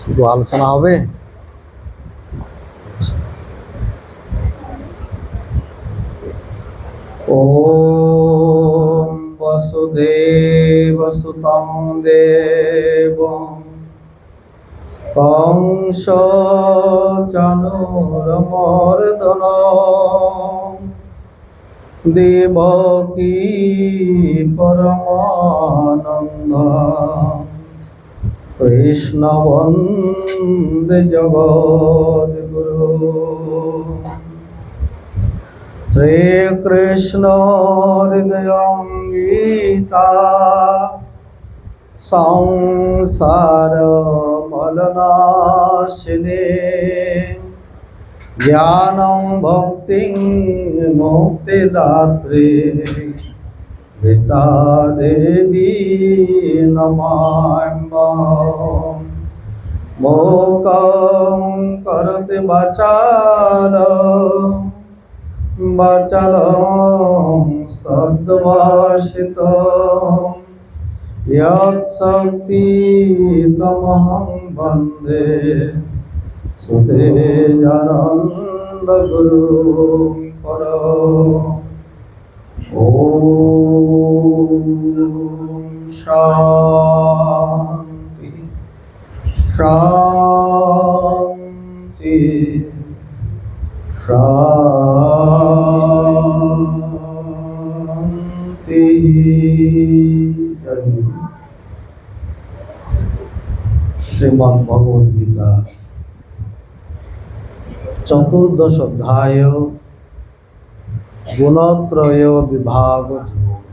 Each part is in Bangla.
একটু আলোচনা হবে। ওম বসুদেবসুতং দেবং কংসচানুরমর্দনং দেবকী পরমানন্দং কৃষ্ণ বন্দে জগদ্গুরু। শ্রীকৃষ্ণ হৃদয়ং গীতা সংসার মলনাশিনী জ্ঞানং ভক্তিং মুক্তিদাত্রী গীতা দেবী নমাম্যহম। মোকং করোতি বাচালং সদ্ভাষিতং যৎশক্তি তমহং বন্দে সুতেজানন্দ গুরুং পরম। ওম শান্তি শান্তি শান্তি। শ্রীমদ্ ভগবদ গীতা চতুর্দশ অধ্যায় গুণত্রয় বিভাগ যোগ।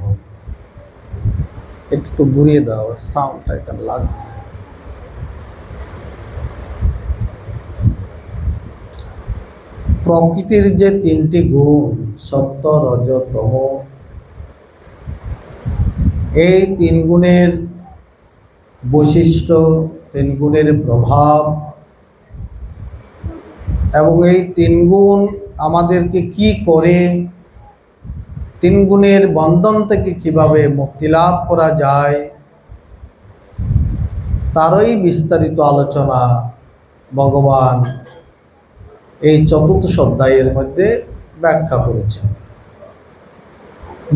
একটু ঘুরিয়ে দাও, সাউন্ডটা এখানে লাগবে। প্রকৃতির যে তিনটি গুণ সত্য রজ তম, এই তিন গুণের বৈশিষ্ট্য, তিন গুণের প্রভাব এবং এই তিন গুণ আমাদেরকে কি করে, তিন গুণের বন্ধন থেকে কিভাবে মুক্তি লাভ করা যায়, তারই বিস্তারিত আলোচনা ভগবান এই চতুর্দশ অধ্যায়ের মধ্যে ব্যাখ্যা করেছেন।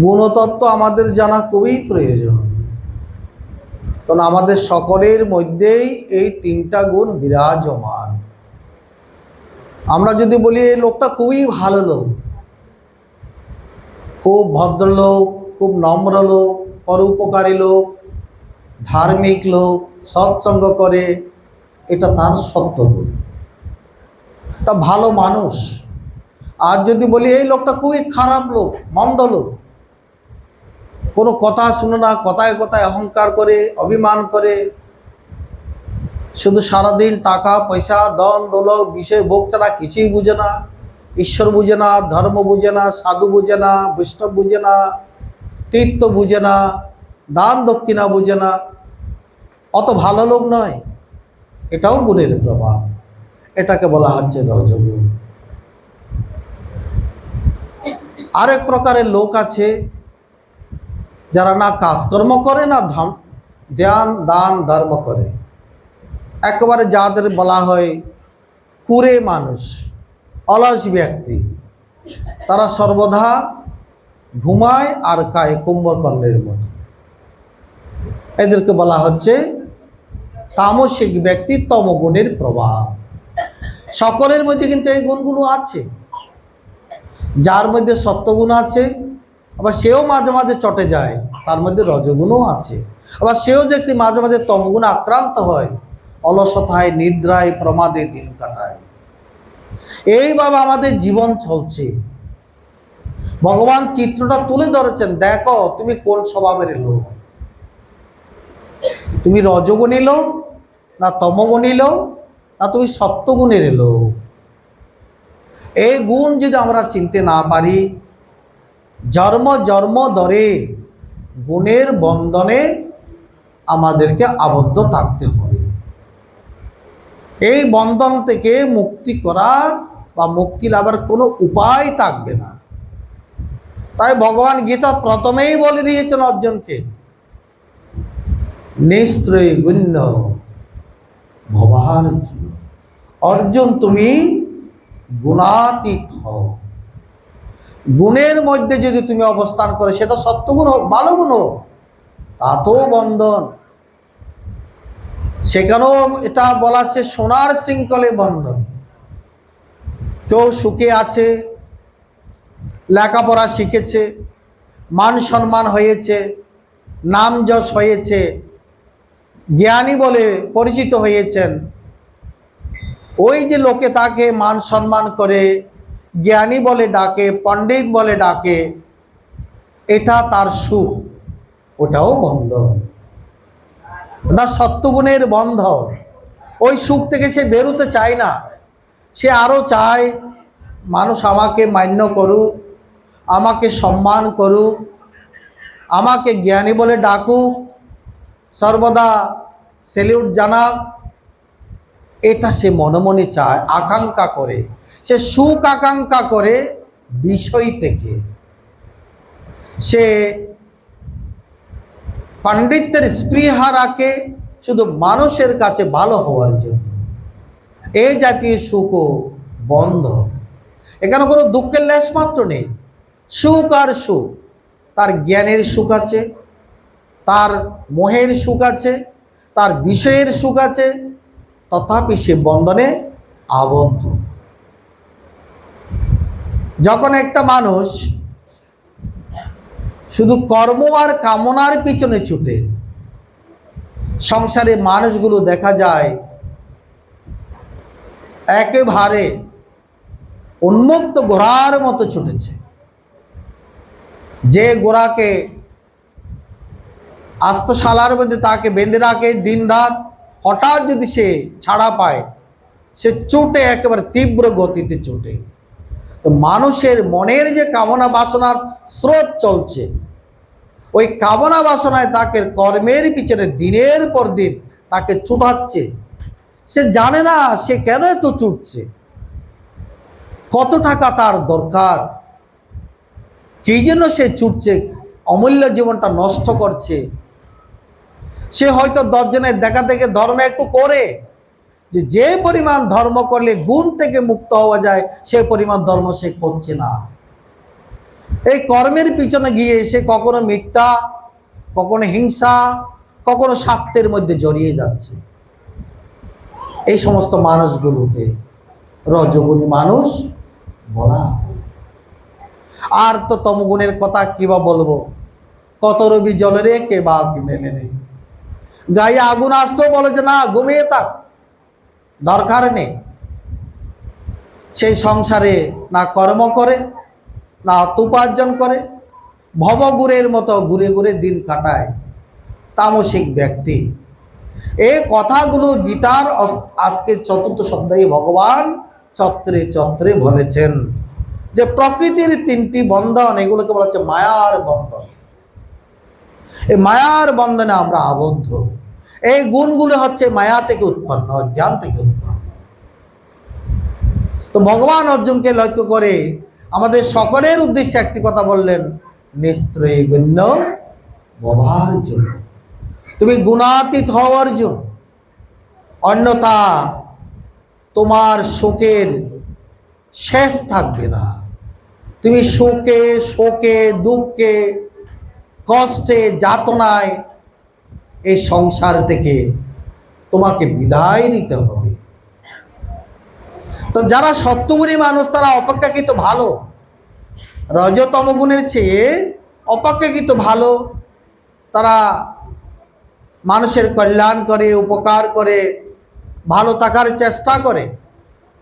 গুণতত্ত্ব আমাদের জানা খুবই প্রয়োজন, কারণ আমাদের সকলের মধ্যেই এই তিনটা গুণ বিরাজমান। আমরা যদি বলি এই লোকটা খুবই ভালো লোক, খুব ভদ্রলোক, খুব নম্র লোক, পরোপকারী লোক, ধার্মিক লোক, সৎসঙ্গ করে, এটা তার সত্য গুণ, একটা ভালো মানুষ। আর যদি বলি এই লোকটা খুবই খারাপ লোক, মন্দ লোক, কোনো কথা শুনে না, কথায় কথায় অহংকার করে, অভিমান করে, শুধু সারাদিন টাকা পয়সা ধন দৌলত বিষয় ভোগ ছাড়া কিছুই বুঝে না, ঈশ্বর বুঝে না, ধর্ম বুঝে না, সাধু বুঝে না, বৈষ্ণব বুঝে না, তীর্থ বুঝে না, দান দক্ষিণা বুঝে না, অত ভালো লোক নয়। এটাও গুণের প্রভাব, এটাকে বলা হচ্ছে রজগুণ। আরেক প্রকারের লোক আছে যারা না কাজকর্ম করে, না ধ্যান দান ধর্ম করে, একেবারে যাদের বলা হয় কুড়ে মানুষ, অলস ব্যক্তি, তারা সর্বদা ঘুমায় আর খায় কুম্ভকর্ণের মতো। এদেরকে বলা হচ্ছে তামসিক ব্যক্তি, তমগুণের প্রভাব। সকলের মধ্যে কিন্তু এই গুণগুলো আছে। যার মধ্যে সত্যগুণ আছে, আবার সেও মাঝে মাঝে চটে যায়, তার মধ্যে রজগুণও আছে। আবার সেও যদি মাঝে মাঝে তমগুণে আক্রান্ত হয়, অলসতায়, নিদ্রায়, প্রমাদে দিন কাটায়। এইভাবে আমাদের জীবন চলছে। ভগবান চিত্রটা তুলে ধরেছেন, দেখো তুমি কোন স্বভাবের লোক, তুমি রজগুণী লোক না তমগুণী লোক, না তুমি সত্যগুণের লোক। এই গুণ যদি আমরা চিনতে না পারি, জন্ম জন্ম ধরে গুণের বন্ধনে আমাদেরকে আবদ্ধ থাকতে হবে। এই বন্ধন থেকে মুক্তি করার বা মুক্তি লাভের কোনো উপায় থাকবে না। তাই ভগবান গীতা প্রথমেই বলে দিয়েছেন অর্জুনকে, নিশ্চয়ই গুণ্য জন্য। অর্জুন, তুমি গুণাতীত হও। গুণের মধ্যে যদি তুমি অবস্থান করে, সেটা সত্যগুণ হোক, ভালো গুণ হোক, তাতেও বন্ধন। সেখানেও এটা বলা আছে, সোনার শৃঙ্খলে বন্ধন। কেউ সুখে আছে, লেখাপড়া শিখেছে, মান সম্মান হয়েছে, নাম যশ হয়েছে, জ্ঞানী বলে পরিচিত হয়েছেন, ওই যে লোকে তাকে মান সম্মান করে, জ্ঞানী বলে ডাকে, পণ্ডিত বলে ডাকে, এটা তার সুখ, ওটাও বন্ধন। ওটা সত্যগুণের বন্ধন। ওই সুখ থেকে সে বেরোতে চায় না, সে আরও চায় মানুষ আমাকে মান্য করুক, আমাকে সম্মান করুক, আমাকে জ্ঞানী বলে ডাকুক, সর্বদা সেলিউট জানাক। এটা সে মনে মনে চায়, আকাঙ্ক্ষা করে, সে সুখ আকাঙ্ক্ষা করে বিষয় থেকে। সে পাণ্ডিত্যের স্পৃহা রাখে শুধু মানুষের কাছে ভালো হওয়ার জন্য। এই জাতীয় সুখও বন্ধ। এখানে কোনো দুঃখের লেশ মাত্র নেই। সুখ আর সুখ, তার জ্ঞানের সুখ আছে, তার মোহের সুখ আছে, তার বিষয়ের সুখ আছে, তথাপি সে বন্ধনে আবদ্ধ। যখন একটা মানুষ শুধু কর্ম আর কামনার পিছনে ছুটে, সংসারে মানুষগুলো দেখা যায় একেবারে উন্মুক্ত ঘোড়ার মতো ছুটেছে। যে ঘোড়াকে আস্তশালার মধ্যে তাকে বেঁধে রাখে দিন রাত, হঠাৎ যদি সে ছাড়া পায়, সে ছুটে একেবারে তীব্র গতিতে ছুটে। তো মানুষের মনের যে কামনা বাসনার স্রোত চলছে, ওই কামনা বাসনায় তাকে কর্মের পিছনে দিনের পর দিন তাকে ছুটাচ্ছে। সে জানে না সে কেন এত ছুটছে, কত টাকা তার দরকার, কি জন্য সে ছুটছে, অমূল্য জীবনটা নষ্ট করছে। সে হয়তো 10 জনের দেখা দেখে ধর্ম একটু করে, যে পরিমাণ ধর্ম করলে গুণ থেকে মুক্ত হওয়া যায়, সে পরিমাণ ধর্ম সে করছে না। এই কর্মের পিছনে গিয়ে সে কখনো মিথ্যা, কখনো হিংসা, কখনো স্বার্থের মধ্যে জড়িয়ে যাচ্ছে। এই সমস্ত মানুষগুলোকে রজগুণী মানুষ বলা। আর তো তমগুণের কথা কিবা বলবো, কত রবি জলে রে কে বা কি মেলে রে। গায়ে আগুন আসতেও বলে যে না, ঘুমিয়ে থাক, দরকার নেই। সেই সংসারে না কর্ম করে, না উপার্জন করে, ভবগুরের মতো ঘুরে ঘুরে দিন কাটায় তামসিক ব্যক্তি। এই কথাগুলো গীতার আজকে 4th অধ্যায়ে ভগবান চত্রে চত্রে বলেছেন যে প্রকৃতির 3টি বন্ধন, এগুলোকে বলা হচ্ছে মায়ার বন্ধন। এই মায়ার বন্ধনে আমরা আবদ্ধ। এই গুণগুলো হচ্ছে মায়া থেকে উৎপন্ন, জ্ঞান থেকে উৎপন্ন। তো ভগবান অর্জুনকে লক্ষ্য করে আমাদের সকলের উদ্দেশ্যে একটি কথা বললেন, নিস্ত্রয় গুণ্য ভবার জন্য, তুমি গুণাতীত হওয়ার জন্য, অন্যথা তোমার সুখের শেষ থাকবে না। তুমি সুখে শোকে দুঃখে কষ্টে যাতনায় এই সংসার থেকে তোমাকে বিদায় নিতে হবে। তো যারা সত্যগুণী মানুষ তারা অপেক্ষাকৃত ভালো, রজতম গুণের চেয়ে অপেক্ষাকৃত ভালো। তারা মানুষের কল্যাণ করে, উপকার করে, ভালো থাকার চেষ্টা করে।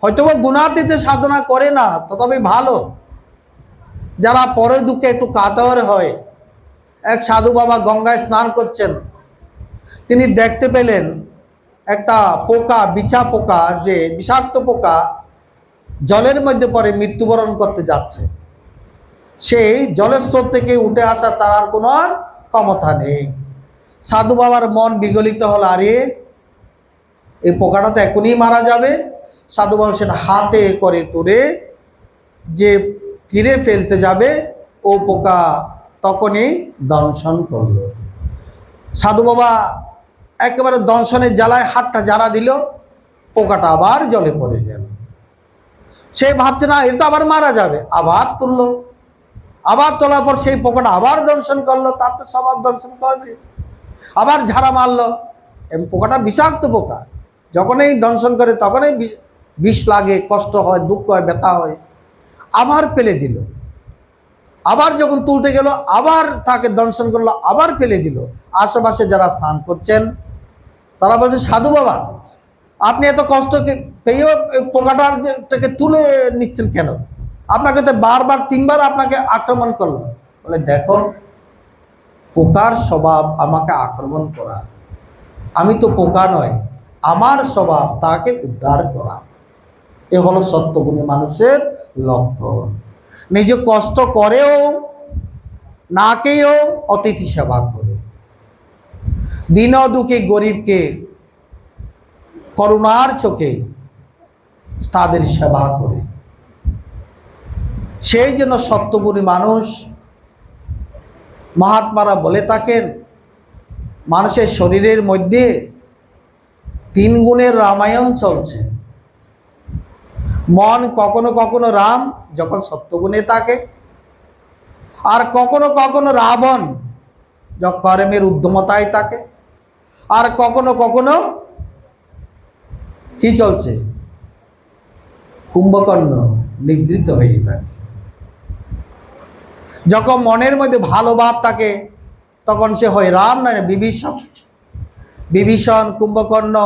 হয়তো গুণাতীতে সাধনা করে না, তথাপি ভালো। যারা পরের দুঃখে একটু কাতর হয়, এক সাধু বাবা গঙ্গায় স্নান করছেন, তিনি দেখতে পেলেন একটা পোকা, বিছা পোকা, যে বিষাক্ত পোকা জলের মধ্যে পড়ে মৃত্যুবরণ করতে যাচ্ছে। সেই জলের স্রোত থেকে উঠে আসা তার আর কোনো ক্ষমতা নেই। সাধু বাবার মন বিগলিত হল, আরে এই পোকাটা তো এখনই মারা যাবে। সাধু বাবা সেটা হাতে করে তুলে যে কিরে ফেলতে যাবে, ও পোকা তখনই দংশন করল। সাধু বাবা একেবারে দংশনের জ্বালায় হাতটা জ্বালা দিল, পোকাটা আবার জলে পড়ে গেল। সে ভাবছে না এটা তো আবার মারা যাবে, আবার তুললো, আবার তোলার পর সেই পোকাটা আবার দংশন করলো, তার তো স্বভাব দংশন করবে, আবার ঝাড়া মারলো। এবং পোকাটা বিষাক্ত পোকা, যখনই দংশন করে তখনই বিষ লাগে, কষ্ট হয়, দুঃখ হয়, ব্যথা হয়। আবার ফেলে দিল, আবার যখন তুলতে গেল আবার তাকে দংশন করলো, আবার ফেলে দিল। আশেপাশে যারা স্নান করছেন তারা বলছে, সাধু বাবা আপনি এত কষ্ট পেয়েও পোকাটাকে তুলে নিচ্ছেন কেন? আপনাকে তো বারবার 3বার আপনাকে আক্রমণ করলো। বলে, দেখো পোকার স্বভাব আমাকে আক্রমণ করা, আমি তো পোকা নয়, আমার স্বভাব তাকে উদ্ধার করা। এ হলো সত্যগুণী মানুষের লক্ষণ। নিজে কষ্ট করেও না খেয়েও অতিথি সেবা করে, দিন দুঃখী গরিবকে করুণার চোখে তাদের সেবা করে। সেই জন্য সত্যগুণী মানুষ, মহাত্মারা বলে থাকেন, মানুষের শরীরের মধ্যে 3 গুণের রামায়ণ চলছে। মন কখনো কখনো রাম যখন সত্যগুণে থাকে, আর কখনো কখনো রাবণ যখন কর্মের উদ্যমতায় থাকে, আর কখনো কখনো কি চলছে, কুম্ভকর্ণ নিদ্রিত হয়ে থাকে। যখন মনের মধ্যে ভালো ভাব থাকে তখন সে হয় রাম, নয় বিভীষণ। বিভীষণ, কুম্ভকর্ণ,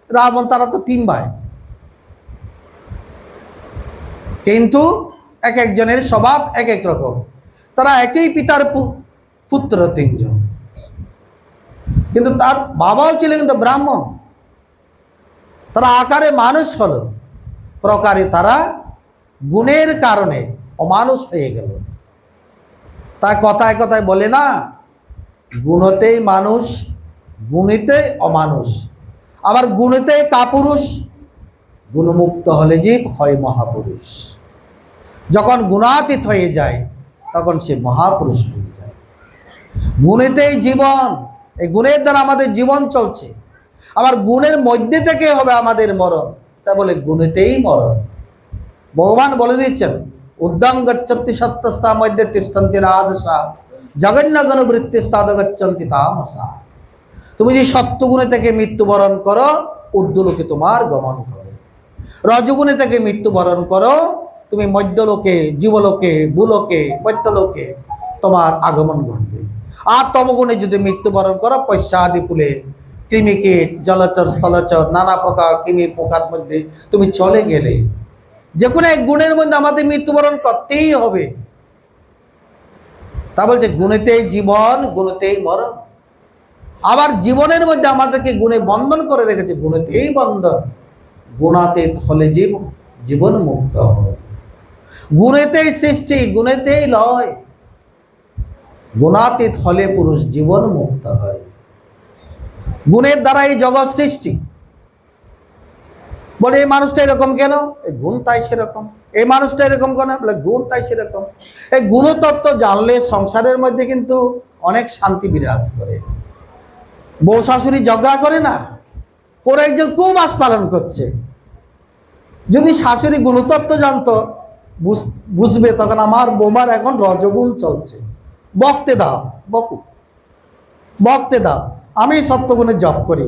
রাবণ, তারা তো 3 ভাই, কিন্তু এক একজনের স্বভাব এক এক রকম। তারা একই পিতার পুত্র 3 জন, কিন্তু তার বাবাও ছিলেন কিন্তু ব্রাহ্মণ। তারা আকারে মানুষ হলো, প্রকারে তারা গুণের কারণে অমানুষ হয়ে গেল। তাই কথায় কথায় বলে না, গুণতেই মানুষ, গুণেতেই অমানুষ। আবার গুণেতেই কাপুরুষ, গুণমুক্ত হলে জীব হয় মহাপুরুষ। যখন গুণাতীত হয়ে যায় তখন সে মহাপুরুষ হয়ে যায়। গুণেতেই জীবন, এই গুণের দ্বারা আমাদের জীবন চলছে। আবার গুণের মধ্যে থেকে হবে আমাদের মরণ, তা বলে গুণেতেই মরণ। ভগবান বলে দিচ্ছেন, উদ্যম গচ্ছন্তি সত্যস্থা মধ্যে তিষ্ঠন্তি রাজসা জগন্নগণ বৃত্তিস্তাদ গচ্ছন্তি তামসা। তুমি যে সত্যগুণে থেকে মৃত্যুবরণ করো, ঊর্ধ্বলোকে তোমার গমন হবে। রজগুণে থেকে মৃত্যুবরণ করো, তুমি মধ্যলোকে, জীবলোকে, ভূলোকে, মধ্যলোকে তোমার আগমন ঘটবে। আর তমগুণে যদি মৃত্যুবরণ করো, পশ্চাদি কুলে কৃমিকীট, জলচর, স্থলচর, নানা প্রকার কৃমি পোকার মধ্যে তুমি চলে গেলে। যে কোনো এক গুণের মধ্যে আমাদের মৃত্যুবরণ করতেই হবে। তা বলছে গুণেতেই জীবন, গুণেতেই মরণ। আবার জীবনের মধ্যে আমাদেরকে গুণে বন্ধন করে রেখেছে, গুণেতেই বন্ধন। গুণাতীত হলে জীবন মুক্ত হয়। গুণেতেই সৃষ্টি, গুণেতেই লয়। গুণাতীত হলে পুরুষ জীবন মুক্ত হয়। গুণের দ্বারাই জগৎ সৃষ্টি। বলে এই মানুষটা এরকম কেন? এই গুণ তাই সেরকম। এই মানুষটা এরকম কেন? বলে গুণ তাই সেরকম। এই গুণতত্ত্ব জানলে সংসারের মধ্যে কিন্তু অনেক শান্তি বিরাজ করে। বউ শাশুড়ি ঝগড়া করে না, করে একজন কুমাস পালন করছে। যদি শাশুড়ি গুণতত্ত্ব জানতো, বুঝবে তখন আমার বৌমার এখন রজগুণ চলছে, বকতে দাও, বকতে দাও, আমি সত্যগুণে জপ করি।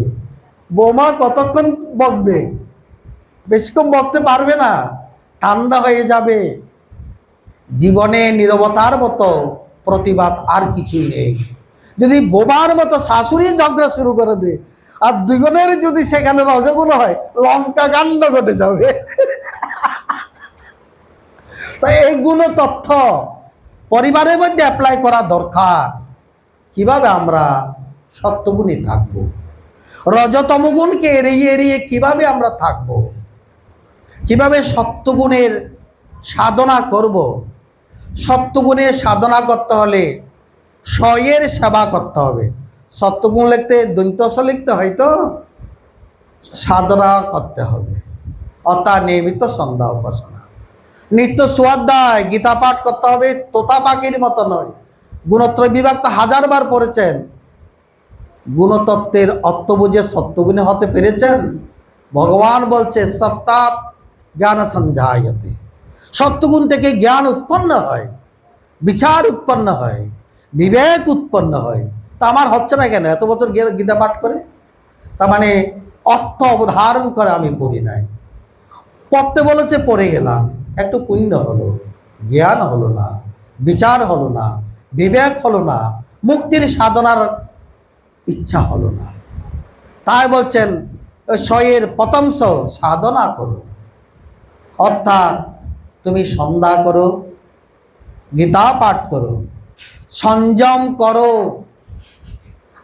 বৌমা কতক্ষণ বকবে? বেশিক্ষণ বকতে পারবে না, ঠান্ডা হয়ে যাবে। জীবনে নীরবতার মতো প্রতিবাদ আর কিছুই নেই। যদি বোবার মতো শাশুড়ি ঝগড়া শুরু করে দেয়, আর দুজনের যদি সেখানে রজগুণ হয়, লঙ্কা কাণ্ড ঘটে যাবে। তাই এই গুণ তথ্য পরিবারের মধ্যে অ্যাপ্লাই করা দরকার। কিভাবে আমরা সত্যগুণে থাকব, রজতম গুণকে এড়িয়ে এড়িয়ে কিভাবে আমরা থাকব, কিভাবে সত্যগুণের সাধনা করব। সত্যগুণের সাধনা করতে হলে স্বয়ের সেবা করতে হবে। সত্যগুণ লিখতে দৈন্তস লিখতে হয়তো সাধনা করতে হবে, অর্থাৎ নিয়মিত সন্ধ্যা উপাসনা, নিত্য সুয়াধ্যায় গীতা পাঠ করতে হবে। তোতা পাখির মতো নয়। গুণত্রয় বিভাগ তো 1000 বার পড়েছেন, গুণতত্ত্বের অর্থ বুঝে সত্যগুণে হতে পেরেছেন? ভগবান বলছে সত্যাৎ জ্ঞান সঞ্জায়তে, সত্যগুণ থেকে জ্ঞান উৎপন্ন হয়, বিচার উৎপন্ন হয়, বিবেক উৎপন্ন হয়। তা আমার হচ্ছে না কেন? এত বছর গীতা পাঠ করে, তার মানে অর্থ অবধারণ করে আমি পড়ি নাই। পড়তে বলেছে পড়ে গেলাম, একটু পুণ্য হলো, জ্ঞান হলো না, বিচার হলো না, বিবেক হলো না, মুক্তির সাধনার ইচ্ছা হলো না। তাই বলছেন সয়ের পতংশ সাধনা করো, অর্থাৎ তুমি সন্ধ্যা করো, গীতা পাঠ করো, সংযম করো।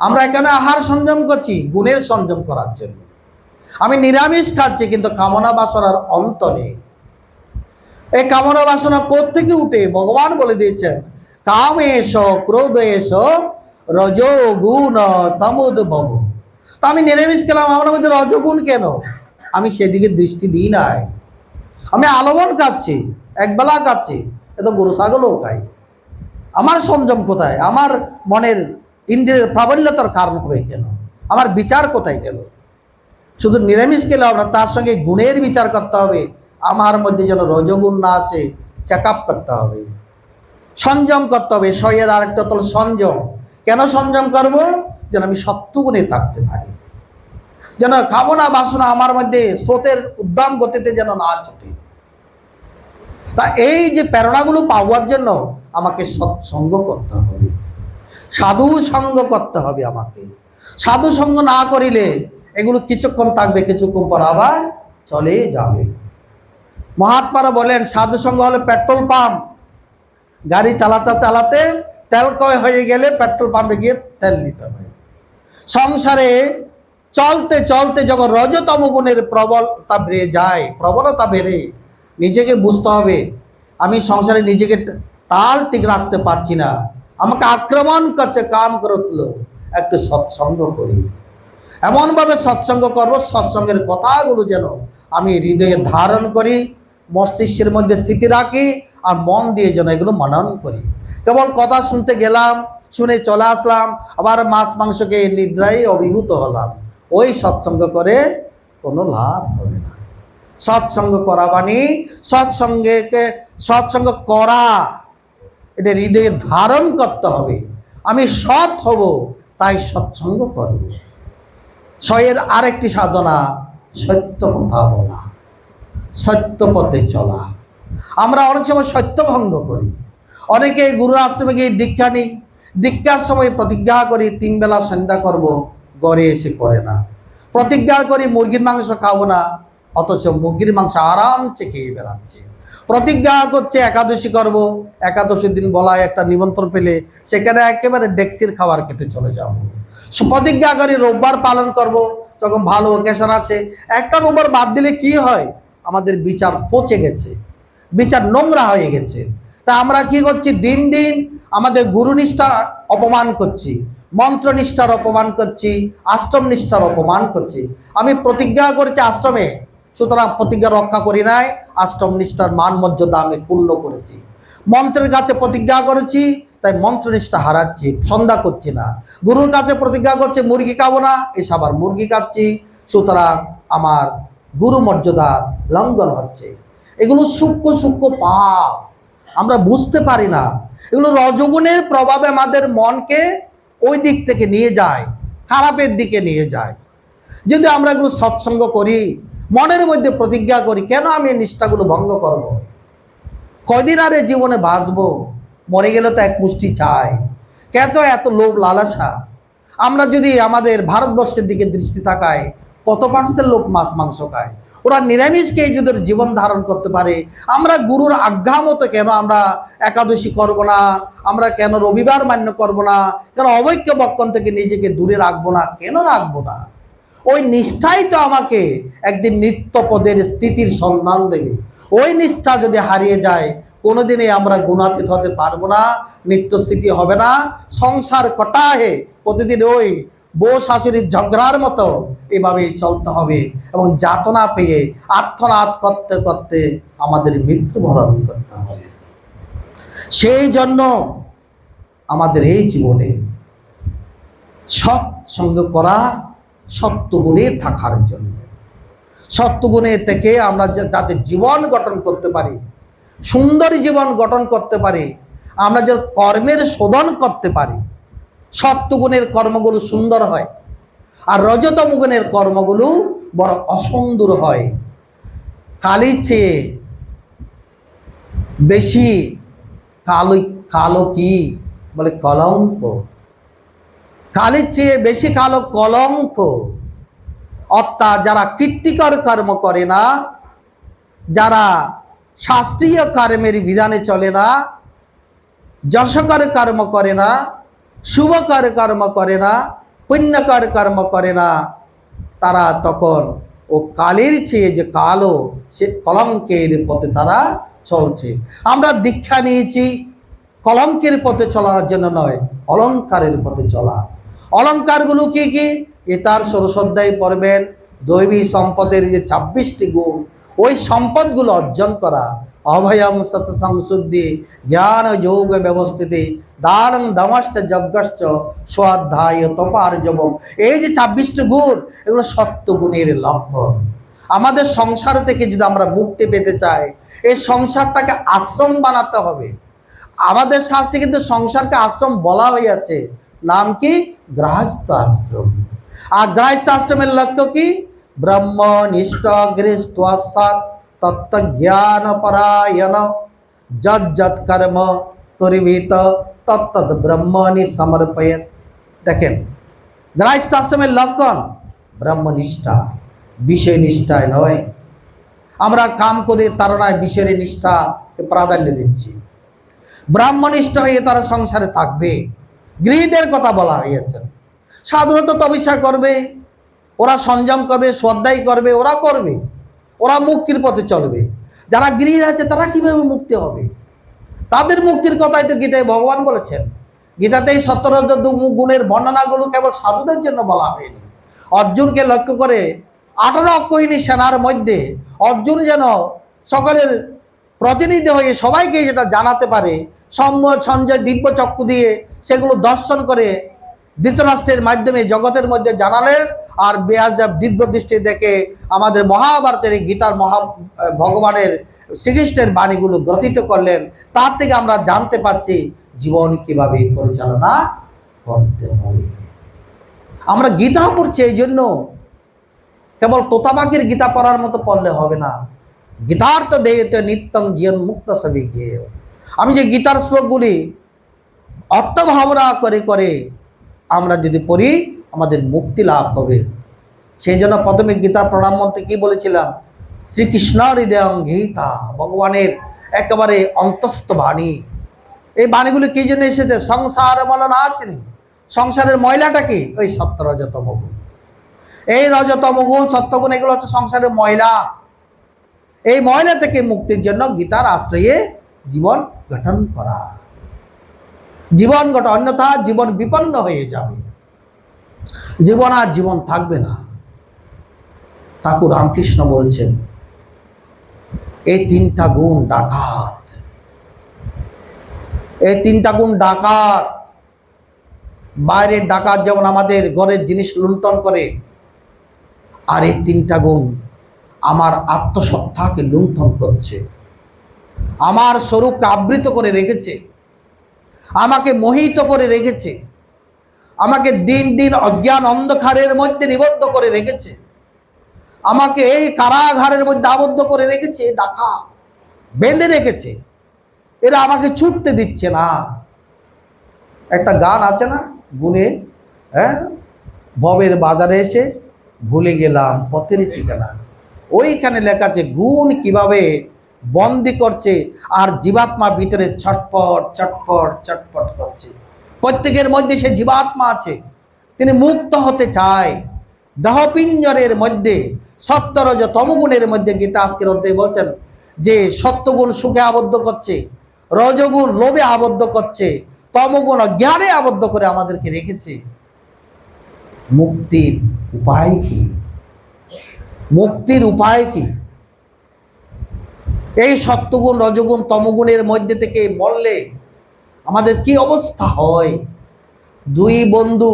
আমরা এখানে আহার সংযম করছি গুণের সংযম করার জন্য। আমি নিরামিষ খাচ্ছি কিন্তু কামনা বাসনার অন্ত নেই। এই কামনা বাসনা কোত্থেকে উঠে? ভগবান বলে দিয়েছেন কামেশ ক্রোধেশ রজোগুণ সমুদ্ভব। তা আমি নিরামিষ খেলাম, আমার মধ্যে রজগুণ কেন? আমি সেদিকে দৃষ্টি দিই নাই। আমি আলমন খাচ্ছি, একবেলা খাচ্ছি, এত গরু ছাগলও খাই। আমার সংযম কোথায়? আমার মনের ইন্দ্রিয়ের প্রাবল্যতার কারণ হবে কেন? আমার বিচার কোথায় গেল? শুধু নিরামিষ খেলে হবে না, তার সঙ্গে গুণের বিচার করতে হবে। আমার মধ্যে যেন রজগুণ না আসে, চেক আপ করতে হবে, সংযম করতে হবে। সয়ের আরেকটা তল সংযম। কেন সংযম করব? যেন আমি সত্যগুণে থাকতে পারি, যেন খাবো না বাসনা আমার মধ্যে স্রোতের উদ্দাম গতিতে যেন না ছুটে। তা এই যে প্রেরণাগুলো পাওয়ার জন্য আমাকে সৎসঙ্গ করতে হবে, সাধু সঙ্গ করতে হবে আমাকে। সাধু সঙ্গ না করিলে এগুলো কিছুক্ষণ থাকবে, কিছুক্ষণ পর আবার চলে যাবে। মহাত্মারা বলেন সাধু সঙ্গ হলে পেট্রোল পাম্প। গাড়ি চালাতে চালাতে তেল ক্ষয় হয়ে গেলে পেট্রোল পাম্পে গিয়ে তেল নিতে হবে। সংসারে চলতে চলতে যখন রজতম গুণের প্রবলতা বেড়ে যায়, প্রবলতা বেড়ে, নিজেকে বুঝতে হবে আমি সংসারে নিজেকে তাল ঠিক রাখতে পারছি না, আমাকে আক্রমণ করছে কাম করতল, একটু সৎসঙ্গ করি। এমনভাবে সৎসঙ্গ করবো, সৎসঙ্গের কথাগুলো যেন আমি হৃদয়ে ধারণ করি, মস্তিষ্কের মধ্যে স্মৃতি রাখি, আর মন দিয়ে যেন এগুলো মনন করি। কেবল কথা শুনতে গেলাম, শুনে চলে আসলাম, আবার মাছ মাংসকে নিদ্রায় অভিভূত হলাম, ওই সৎসঙ্গ করে কোনো লাভ হবে না। সৎসঙ্গ করা মানে সৎসঙ্গ করা, এটা হৃদয়ে ধারণ করতে হবে। আমি সৎ হব, তাই সৎসঙ্গ করব। সয়ের আরেকটি সাধনা সত্য কথা বলা, সত্য পথে চলা। আমরা অনেক সময় সত্য ভঙ্গ করি। অনেকে গুরুর আশ্রমে গিয়ে দীক্ষা নিই, দীক্ষার সময় প্রতিজ্ঞা করি 3 বেলা সন্ধ্যা করব, গড়ে এসে করে না। প্রতিজ্ঞা করি মুরগির মাংস খাবো না, অথচ মুরগির মাংস আরামসে খেয়ে বেড়াচ্ছে। প্রতিজ্ঞা করছে একাদশী করব, একাদশীর দিন বলায় একটা নিমন্ত্রণ পেলে সেখানে একেবারে ডেক্সির খাবার খেতে চলে যাব। প্রতিজ্ঞা করি রোববার পালন করব, যখন ভালো ওকেশন আছে। একটা রোববার বাদ দিলে কি হয়? আমাদের বিচার পচে গেছে, বিচার নোংরা হয়ে গেছে। তা আমরা কি করছি? দিন দিন আমাদের গুরুনিষ্ঠার অপমান করছি, মন্ত্রনিষ্ঠার অপমান করছি, আশ্রম নিষ্ঠার অপমান করছি। আমি প্রতিজ্ঞা করেছি আশ্রমে, সুতরাং প্রতিজ্ঞা রক্ষা করি নাই, আশ্রম নিষ্ঠার মান মর্যাদা আমি পূর্ণ করেছি। মন্ত্রের কাছে প্রতিজ্ঞা করেছি, তাই মন্ত্রনিষ্ঠা হারাচ্ছি, সন্ধ্যা করছি না। গুরুর কাছে প্রতিজ্ঞা করছে মুরগি খাবো না, এসে আবার মুরগি খাচ্ছি, সুতরাং আমার গুরু মর্যাদা লঙ্ঘন হচ্ছে। এগুলো সূক্ষ্ম সূক্ষ্ম পাপ, আমরা বুঝতে পারি না। এগুলো রজগুণের প্রভাবে আমাদের মনকে ওই দিক থেকে নিয়ে যায়, খারাপের দিকে নিয়ে যায়। যদি আমরা এগুলো সৎসঙ্গ করি, মনের মধ্যে প্রতিজ্ঞা করি কেন আমি নিষ্ঠাগুলো ভঙ্গ করব, কয়দিন আরে জীবনে বাঁচবো, মরে গেলে তো এক মুষ্টি চাই, কেন এত লোভ লালসা? আমরা যদি আমাদের ভারতবর্ষের দিকে দৃষ্টি তাকাই, কত % লোক মাছ মাংস খায়, ওরা নিরামিষ খেয়ে যদি জীবন ধারণ করতে পারে, আমরা গুরুর আজ্ঞা মতো কেন আমরা একাদশী করব না, আমরা কেন রবিবার মান্য করব না, কেন অবৈক্য বক্ষণ থেকে নিজেকে দূরে রাখবো না, কেন রাখবো না? ওই নিষ্ঠাই তো আমাকে একদিন নিত্যপদের স্থিতির সন্ধান দেবে। ওই নিষ্ঠা যদি হারিয়ে যায়, কোনোদিনই আমরা গুণাতীত হতে পারবো না, নিত্যস্থিতি হবে না। সংসার কটাহে প্রতিদিন ওই বউ শাশুড়ির ঝগড়ার মতো এভাবেই চলতে হবে, এবং যাতনা পেয়ে আর্তনাদ করতে করতে আমাদের মৃত্যুবরণ করতে হবে। সেই জন্য আমাদের এই জীবনে সৎসঙ্গ করা, সত্যগুণে থাকার জন্য। সত্যগুণে থেকে আমরা যাতে জীবন গঠন করতে পারি, সুন্দর জীবন গঠন করতে পারি, আমরা যে কর্মের শোধন করতে পারি, সত্যগুণের কর্মগুলো সুন্দর হয় আর রজতম গুণের কর্মগুলো বড় অসুন্দর হয়। কালির চেয়ে বেশি কালো কালো কি বলে কলঙ্ক, কালির চেয়ে বেশি কালো কলঙ্ক। অর্থাৎ যারা কীর্তিকর কর্ম করে না, যারা শাস্ত্রীয় কর্মের বিধানে চলে না, যশকর কর্ম করে না, শুভকর কর্ম করে না, পুণ্যকর কর্ম করে না, তারা তখন ও কালের চেয়ে যে কালো সে কলঙ্কের পথে তারা চলছে। আমরা দীক্ষা নিয়েছি কলঙ্কের পথে চলার জন্য নয়, অলঙ্কারের পথে চলা। অলঙ্কারগুলো কি কি? গীতার ষোড়শ অধ্যায় পড়বেন, দৈবী সম্পদের যে 26টি গুণ, ওই সম্পদগুলো অর্জন করা। অভয়ং সত সংশুদ্ধি জ্ঞান যোগ ব্যবস্থিতি দানং দমশ্চ যজ্ঞশ্চ স্বাধ্যায় তপার্জবম। এই যে 26টি গুণ, এগুলো সত্য গুণের লক্ষণ। আমাদের সংসার থেকে যদি আমরা মুক্তি পেতে চাই, এই সংসারটাকে আশ্রম বানাতে হবে। আমাদের শাস্ত্রে কিন্তু সংসারকে আশ্রম বলা হয়েছে, নাম কি? গৃহস্থ আশ্রম। আর গৃহস্থ আশ্রমের লক্ষ্য কি? ব্রহ্মনিষ্ঠ গৃহস্থ তত্ত্বজ্ঞান পরায়ণ যৎ কর্ম করিবিত তত্তৎ ব্রহ্মণি সমর্পয়েৎ। দেখেন, গৃহস্থ আশ্রমের লক্ষণ ব্রহ্মনিষ্ঠা, বিষয় নিষ্ঠায় নয়। আমরা কাম করে তাড়নায় বিষয়ের নিষ্ঠাকে প্রাধান্য দিচ্ছি। ব্রাহ্মনিষ্ঠ হয়ে তারা সংসারে থাকবে। গৃহীদের কথা বলা হয়েছে। সাধারণত তপস্যা করবে, ওরা সংযম করবে, শ্রদ্ধাই করবে, ওরা করবে, ওরা মুক্তির পথে চলবে। যারা গৃহী আছে তারা কিভাবে মুক্তি হবে? তাদের মুক্তির কথাই তো গীতায় ভগবান বলেছেন। গীতাতেই 17 গুণের বর্ণনাগুলো কেবল সাধুদের জন্য বলা হয়নি। অর্জুনকে লক্ষ্য করে 18 অক্ষৌহিনী সেনার মধ্যে অর্জুন যেন সকলের প্রতিনিধি হয়ে সবাইকে যেটা জানাতে পারে, সঞ্জয় দিব্য চক্ষু দিয়ে সেগুলো দর্শন করে ধৃতরাষ্ট্রের মাধ্যমে জগতের মধ্যে জানালেন। আর ব্যাসদেব দিব্য দৃষ্টি দেখে আমাদের মহাভারতের গীতার ভগবানের শ্রীকৃষ্ণের বাণীগুলো গ্রথিত করলেন। তার থেকে আমরা জানতে পারছি জীবন কিভাবে পরিচালনা করতে হবে। আমরা গীতা পড়ছি এই জন্য, কেবল তোতাবাকের গীতা পড়ার মতো পড়লে হবে না। গীতার্থ দেয়তে নিত্যং জীবন মুক্ত সবই গেয়। আমি যে গীতার শ্লোকগুলি অর্থভাবনা করে করে আমরা যদি পড়ি, আমাদের মুক্তি লাভ হবে। সেই জন্য প্রথমে গীতা প্রণাম মন্ত্রে কি বলেছিলাম? শ্রীকৃষ্ণ হৃদয়ং গীতা, ভগবানের একেবারে অন্তস্থ বাণী। এই বাণীগুলি কি জন্য এসেছে? সংসার বলো না আসেনি। সংসারের ময়লাটা কি? ওই সত্য রজতম গুণ। এই রজতম গুণ সত্যগুণ এগুলো হচ্ছে সংসারের ময়লা। এই ময়লা থেকে মুক্তির জন্য গীতার আশ্রয়ে জীবন গঠন করা। জীবন গঠন, অন্যথা জীবন বিপন্ন হয়ে যাবে, জীবন আর জীবন থাকবে না। ঠাকুর রামকৃষ্ণ বলছেন এই 3টা গুণ ডাকাত, এই 3টা গুণ ডাকাত। বাইরের ডাকাত যেমন আমাদের ঘরের জিনিস লুণ্ঠন করে, আর এই 3টা গুণ আমার আত্মসত্তাকে লুণ্ঠন করছে, আমার স্বরূপকে আবৃত করে রেখেছে, আমাকে মোহিত করে রেখেছে, আমাকে দিন দিন অজ্ঞান অন্ধকারের মধ্যে নিবদ্ধ করে রেখেছে, আমাকে এই কারাগারের মধ্যে আবদ্ধ করে রেখেছে। ডাকা বেঁধে রেখেছে, এরা আমাকে ছুটতে দিচ্ছে না। একটা গান আছে না, গুনে, হ্যাঁ, ভবের বাজারে এসে ভুলে গেলাম পথের ঠিকানা। ওইখানে লেখা আছে গুণ কিভাবে বন্দি করছে, আর জীবাত্মা ভিতরে ছটপট চটপট চটপট করছে। প্রত্যেকের মধ্যে সে জীবাত্মা আছে, তিনি মুক্ত হতে চায়। দেহপিঞ্জরের মধ্যে সত্যরজ তমগুণের মধ্যে গীতা আজকের অধ্যায়ে বলছেন যে সত্যগুণ সুখে আবদ্ধ করছে, রজগুণ লোভে আবদ্ধ করছে, তমগুণ জ্ঞানে আবদ্ধ করে আমাদেরকে রেখেছে। মুক্তির উপায় কি? মুক্তির উপায় কি? এই সত্যগুণ রজগুণ তমগুণের মধ্যে থেকে মরলে আমাদের কি অবস্থা হয়? 2 বন্ধু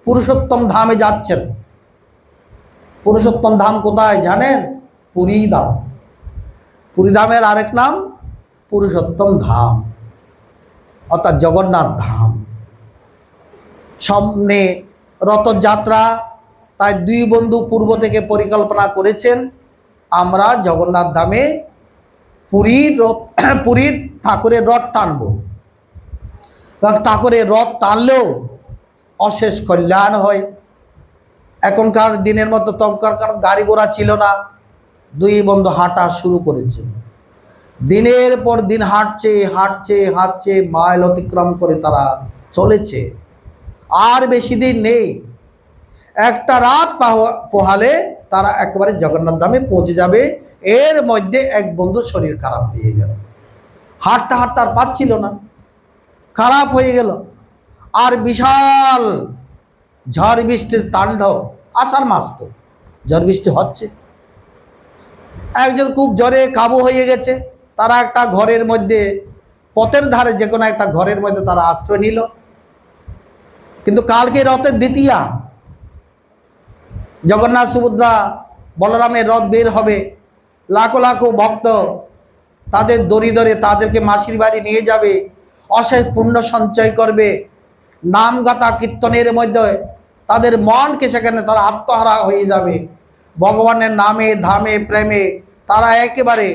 পুরুষোত্তম ধামে যাচ্ছেন, পুরুষোত্তম ধাম কোথায় জানেন? পুরী ধাম। পুরী ধামের আরেক নাম পুরুষোত্তম ধাম, অর্থাৎ জগন্নাথ ধাম। সামনে রথযাত্রা, তাই দুই বন্ধু পূর্ব থেকে পরিকল্পনা করেছেন আমরা জগন্নাথ ধামে পুরীর ঠাকুরের রথ টানব। কারণ ঠাকুরের রথ টানলেও অশেষ কল্যাণ হয়। এখনকার দিনের মতো তখনকার কারণ গাড়ি ঘোড়া ছিল না, দুই বন্ধু হাঁটা শুরু করেছে। দিনের পর দিন হাঁটছে হাঁটছে হাঁটছে, মাইল অতিক্রম করে তারা চলেছে। আর বেশি দিন নেই, একটা রাত পোহালে তারা একেবারে জগন্নাথ ধামে পৌঁছে যাবে। এর মধ্যে এক বন্ধুর শরীর খারাপ হয়ে গেল, হাঁটতে হাঁটতে আর পাচ্ছিল না, খারাপ হয়ে গেল। আর বিশাল ঝড় বৃষ্টির তাণ্ডব, আষাঢ় মাস তো ঝড় বৃষ্টি হচ্ছে। একজন খুব জ্বরে কাবু হয়ে গেছে, তারা একটা ঘরের মধ্যে, পথের ধারে যে কোনো একটা ঘরের মধ্যে তারা আশ্রয় নিল। কিন্তু কালকে রথের দ্বিতীয়া, জগন্নাথ সুভদ্রা বলরামের রথ বের হবে, লাখো লাখো ভক্ত তাদের দড়ি ধরে তাদেরকে মাসির বাড়ি নিয়ে যাবে, অশেষ পুণ্য সঞ্চয় করবে। নাম গাথা কীর্তনের মধ্যে তাদের মনকে সেখানে তারা আত্মহারা হয়ে যাবে। ভগবানের নামে ধামে প্রেমে তারা একেবারে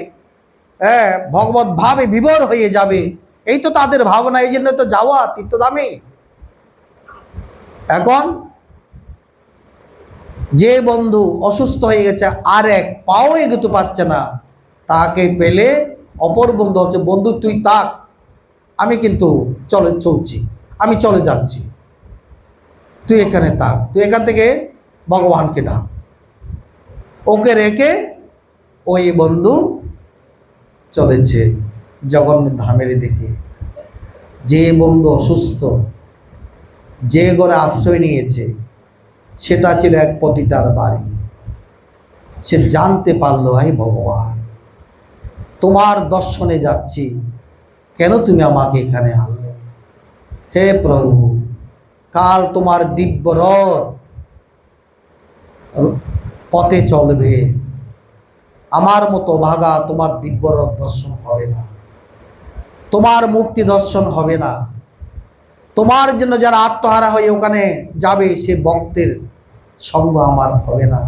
ভগবত ভাবে বিভোর হয়ে যাবে। এই তো তাদের ভাবনা, এই জন্য তো যাওয়া তীর্থধামে। এখন যে বন্ধু অসুস্থ হয়ে গেছে, আর এক পাও এগোতে পারছে না, তাকে পেলে অপর বন্ধু হচ্ছে, বন্ধু তুই থাক, আমি কিন্তু চলছি, আমি চলে যাচ্ছি, তুই এখানে থাক, তুই এখান থেকে ভগবানকে ডাক। ওকে রেখে ওই বন্ধু চলেছে জগন্নাথ ধামের দিকে। যে বন্ধু অসুস্থ, যে ঘরে আশ্রয় নিয়েছে, সেটা ছিল এক পতিতার বাড়ি। সে জানতে পারলো, হে ভগবান, তোমার দর্শনে যাচ্ছি, কেন তুমি আমাকে এখানে আনলে? হে প্রভু, কাল তোমার দিব্য রথ পথে চলবে, আমার মতো ভাগা তোমার দিব্য রথ দর্শন হবে না, তোমার মূর্তি দর্শন হবে না, তোমার জন্য যারা আত্মহারা হয়ে ওখানে যাবে সে ভক্তের সঙ্গ আমার হবে না।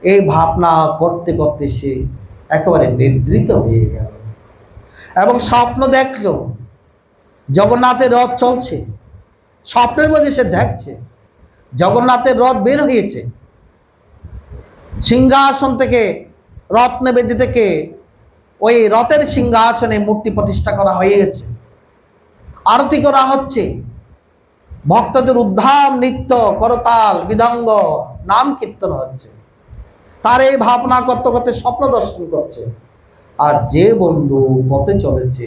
এই ভাবনা করতে করতে সে একেবারে নিদ্রিত হয়ে গেল এবং স্বপ্ন দেখল জগন্নাথের রথ চলছে। স্বপ্নের মধ্যে সে দেখছে জগন্নাথের রথ বের হয়েছে, সিংহাসন থেকে, রত্নবেদী থেকে ওই রথের সিংহাসনে মূর্তি প্রতিষ্ঠা করা হয়ে গেছে, আরতি করা হচ্ছে, ভক্তদের উদ্ধাম নৃত্য করতাল মৃদঙ্গ নাম কীর্তন হচ্ছে। তার এই ভাবনা করতে করতে স্বপ্ন দর্শন করছে। আর যে বন্ধু পথে চলেছে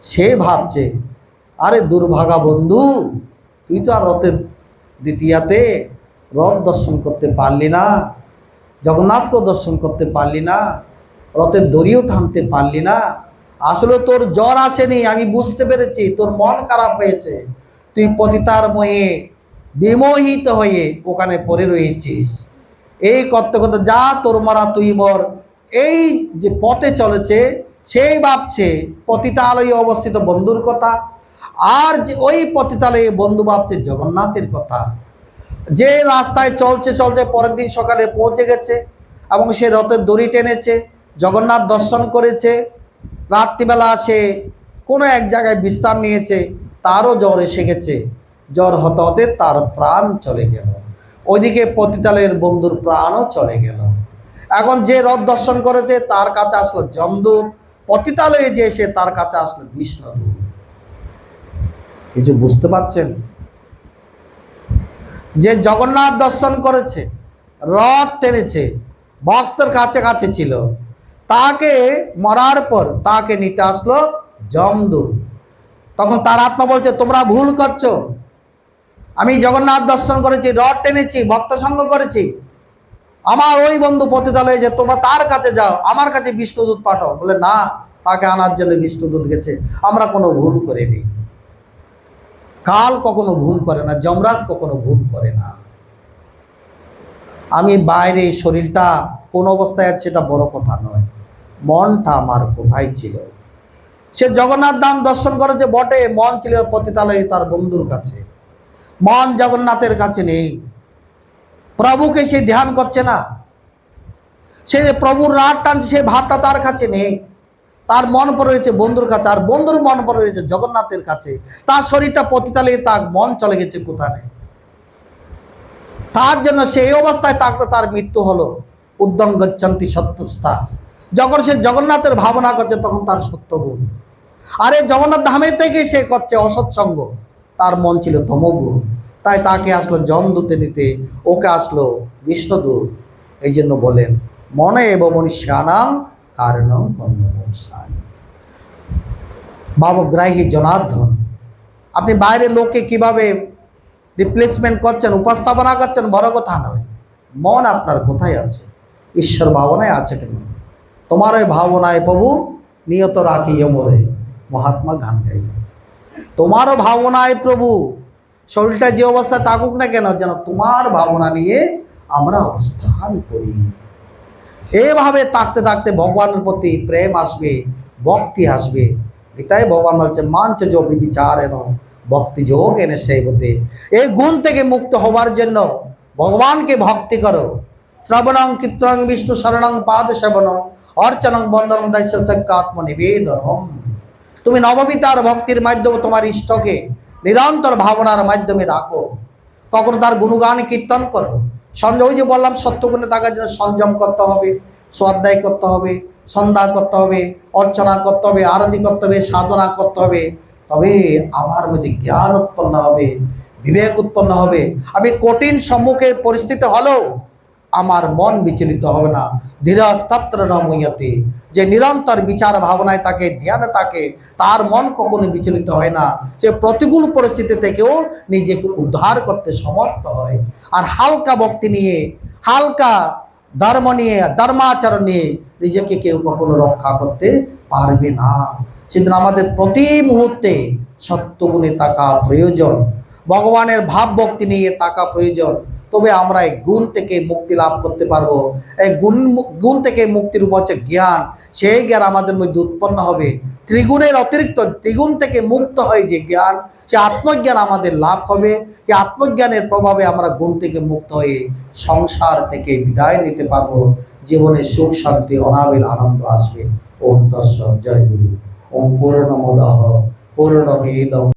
সে ভাবছে, আরে দুর্ভাগা বন্ধু, তুই তো আর রথের দ্বিতীয়াতে রথ দর্শন করতে পারলি না, জগন্নাথকেও দর্শন করতে পারলি না, রথের দড়িও টানতে পারলি না। আসলে তোর জ্বর আসেনি, আমি বুঝতে পেরেছি, তোর মন খারাপ হয়েছে, তুই পতিতার মোহে বিমোহিত হয়ে ওখানে পড়ে রয়েছিস। এই করতে করতে যা, তোর মারা তুই মর। এই যে পথে চলেছে সেই ভাবছে পতিতালয়ে অবস্থিত বন্ধুর কথা, আর যে ওই পতিতালয়ে বন্ধু ভাবছে জগন্নাথের কথা। যে রাস্তায় চলছে চলছে পরের দিন সকালে পৌঁছে গেছে এবং সে রথের দড়ি টেনেছে, জগন্নাথ দর্শন করেছে। রাত্রিবেলা সে কোনো এক জায়গায় বিশ্রাম নিয়েছে, তারও জ্বর এসে গেছে। জ্বর হতে হতে তার প্রাণ চলে গেল, ওইদিকে পতিতালয়ের বন্ধুর প্রাণও চলে গেল। এখন যে রথ দর্শন করেছে তার কাছে আসলো যমদূত, পতিতালয়ে যে এসে তার কাছে আসলো বিষ্ণুদূত। কিছু বুঝতে পারছেন? যে জগন্নাথ দর্শন করেছে, রথ টেনেছে, ভক্তের কাছে কাছে ছিল, তাকে মরার পর তাকে নিতে আসলো যমদূত। তখন তার আত্মা বলছে, তোমরা ভুল করছো, আমি জগন্নাথ দর্শন করেছি, রথ টেনেছি, ভক্ত সঙ্গ করেছি, আমার ওই বন্ধু পতিতালয়ে যে, তোমরা তার কাছে যাও, আমার কাছে বিষ্ণুদূত পাঠাও। বলে না, তাকে আনার জন্য বিষ্ণুদূত গেছে, আমরা কোনো ভুল করিনি। কাল কখনো ভুল করে না, যমরাজ কখনো ভুল করে না। আমি বাইরে শরীরটা কোন অবস্থায় আছে সেটা বড় কথা নয়, মনটা আমার কোথায় ছিল। সে জগন্নাথ ধাম দর্শন করেছে বটে, মন ছিল পতিতালয়ে তার বন্ধুর কাছে, মন জগন্নাথের কাছে নেই। প্রভুকে সে ধ্যান করছে না, সে প্রভুর রাত টানছে, সে ভাবটা তার কাছে নেই। তার মন পড়ে রয়েছে বন্ধুর কাছে, আর বন্ধুর মন পড়ে রয়েছে জগন্নাথের কাছে। তার শরীরটা পতিতালয়ে, তার মন চলে গেছে কোথায়। তার জন্য সেই অবস্থায় থাকতে তার মৃত্যু হলো। উদ্যম গচ্ছন্তি সত্যস্থা। যখন সে জগন্নাথের ভাবনা করছে তখন তার সত্যগুণ, আরে জগন্নাথ ধামের থেকে সে করছে অসৎসঙ্গ, তার মন ছিল তমগুণ। তাই তাকে আসলো যমদূতে নিতে, ওকে আসলো বিষ্ণুদূত। এই জন্য বলেন মনে এবং মনুষ্যানাং কারণং বন্ধমোক্ষায়। ভাবগ্রাহী জনার্দন, আপনি বাইরের লোককে কিভাবে রিপ্লেসমেন্ট করছেন, উপস্থাপনা করছেন, বড় কথা নয়। মন আপনার কোথায় আছে? ঈশ্বর ভাবনায় আছে কেন? তোমার ওই ভাবনায় প্রভু নিয়ত রাখিয়ে মোরে, মহাত্মা গান গাইল। তোমারও ভাবনায় প্রভু, শরীরটা যে অবস্থায় থাকুক না কেন, যেন তোমার ভাবনা নিয়ে আমরা অবস্থান করি। এভাবে থাকতে থাকতে ভগবানের প্রতি প্রেম আসবে, ভক্তি আসবে। গীতায় ভগবান বলছে মাঞ্চ যোগ বিচার এন ভক্তি যোগ এনে সেই হতে। এই গুণ থেকে মুক্ত হবার জন্য ভগবানকে ভক্তি করো। শ্রবণং কীর্তনং বিষ্ণু শরণং পাদ সেবনং অর্চনং বন্দনং দাস্য আত্মনিবেদনম। তুমি নববিতার ভক্তির মাধ্যমে তোমার ইষ্টকে নিরন্তর ভাবনার মাধ্যমে রাখো, কখনো তার গুণগান কীর্তন করো। সঞ্জয় যে বললাম সত্যগুণে থাকার জন্য সংযম করতে হবে, স্বাধ্যায় করতে হবে, সন্ধ্যা করতে হবে, অর্চনা করতে হবে, আরতি করতে হবে, সাধনা করতে হবে। তবে আমার মধ্যে জ্ঞান উৎপন্ন হবে, বিবেক উৎপন্ন হবে। আমি কঠিন সম্মুখের পরিস্থিতি হলেও আমার মন বিচলিত হবে না। ধীরস্তত্র নময়তে, যে নিরন্তর বিচার ভাবনায় তাকে, ধ্যানে তাকে, তার মন কখনো বিচলিত হয় না। সে প্রতিকূল পরিস্থিতি থেকেও নিজেকে উদ্ধার করতে সমর্থ হয়। আর হালকা ভক্তি নিয়ে, হালকা ধর্ম নিয়ে, ধর্মাচরণ নিয়ে নিজেকে কেউ কখনো রক্ষা করতে পারবে না। সেদিন আমাদের প্রতি মুহূর্তে সত্যগুণে থাকা প্রয়োজন, ভগবানের ভাব ভক্তি নিয়ে থাকা প্রয়োজন। তবে আমরা এই গুণ থেকে মুক্তি লাভ করতে পারবো। এই গুণ থেকে মুক্তির উপায় হচ্ছে জ্ঞান। সেই জ্ঞান আমাদের মধ্যে উৎপন্ন হবে। ত্রিগুণের অতিরিক্ত ত্রিগুণ থেকে মুক্ত হয় যে জ্ঞান, সে আত্মজ্ঞান আমাদের লাভ হবে। এই আত্মজ্ঞানের প্রভাবে আমরা গুণ থেকে মুক্ত হয়ে সংসার থেকে বিদায় নিতে পারবো। জীবনে সুখ শান্তি অনাবিল আনন্দ আসবে। ওম তৎসৎ। জয় গুরু। ওম পূর্ণমদঃ পূর্ণমিদং